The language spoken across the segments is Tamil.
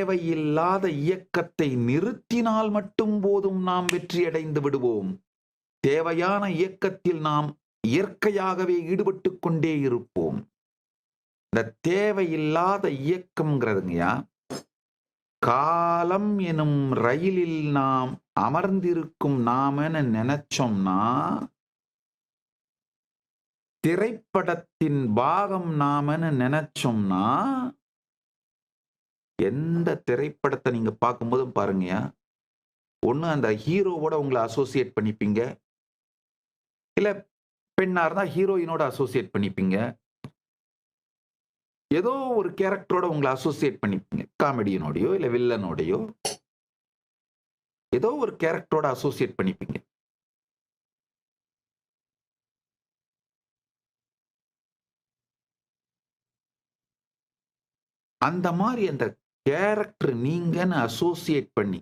தேவையில்லாத இயக்கத்தை நிறுத்தினால் மட்டும் போதும் நாம் வெற்றியடைந்து விடுவோம். தேவையான இயக்கத்தில் நாம் இயற்கையாகவே ஈடுபட்டு கொண்டே இருப்போம். இந்த தேவையில்லாத இயக்கம்ங்கிறதுங்கயா, காலம் எனும் ரயிலில் நாம் அமர்ந்திருக்கும் நாமன்னு நினைச்சோம்னா, திரைப்படத்தின் பாகம் நாமன்னு நினைச்சோம்னா, எந்த திரைப்படத்தை நீங்க பார்க்கும்போதும் பாருங்கயா, ஒண்ணு அந்த ஹீரோவோட உங்களை அசோசியேட் பண்ணிப்பீங்க, இல்ல பெண்ணா இருந்தா ஹீரோயினோட அசோசியேட் பண்ணிப்பீங்க, ஏதோ ஒரு கேரக்டரோட உங்களை அசோசியேட் பண்ணிப்பீங்க. காமெடியனோடையோ இல்ல வில்லனோடையோ ஏதோ ஒரு கேரக்டரோட அசோசியேட் பண்ணிப்பீங்க. அந்த மாதிரி அந்த கேரக்டர் நீங்கன்னு அசோசியேட் பண்ணி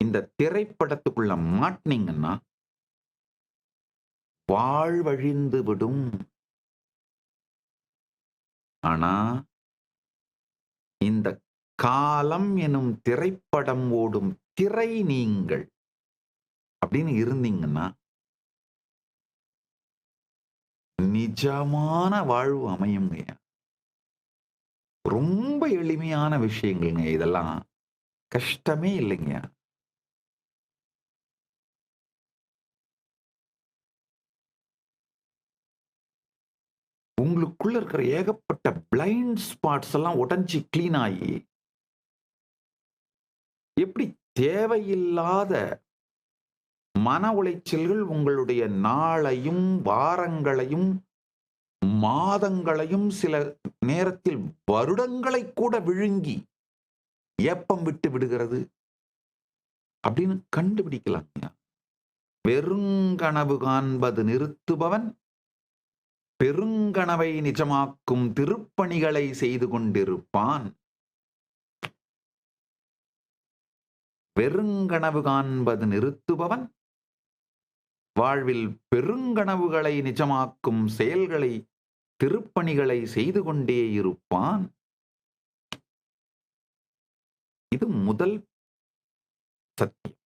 இந்த திரைப்படத்துக்குள்ள மாட்டினீங்கன்னா வாழ்வழிந்து விடும். ஆனா இந்த காலம் எனும் திரைப்படம் ஓடும் திரை நீங்கள் அப்படின்னு இருந்தீங்கன்னா நிஜமான வாழ்வு அமையுங்க. ரொம்ப எளிமையான விஷயங்கள்ங்க இதெல்லாம். கஷ்டமே இல்லைங்க. உங்களுக்குள்ள இருக்கிற ஏகப்பட்ட பிளைண்ட் ஸ்பாட்ஸ் எல்லாம் உடைஞ்சு கிளீன் ஆகி எப்படி தேவையில்லாத மன உளைச்சல்கள் உங்களுடைய நாளையும் வாரங்களையும் மாதங்களையும் சில நேரத்தில் வருடங்களை கூட விழுங்கி ஏப்பம் விட்டு விடுகிறது அப்படின்னு கண்டுபிடிக்கலாம். வெறுங்கனவு காண்பது நிறுத்துபவன் பெருங்கனவை நிஜமாக்கும் திருப்பணிகளை செய்து கொண்டிருப்பான். வெறுங்கனவு காண்பது நிறுத்துபவன் வாழ்வில் பெருங்கனவுகளை நிஜமாக்கும் செயல்களை திருப்பணிகளை செய்து கொண்டே இருப்பான். இது முதல் சத்தியம்.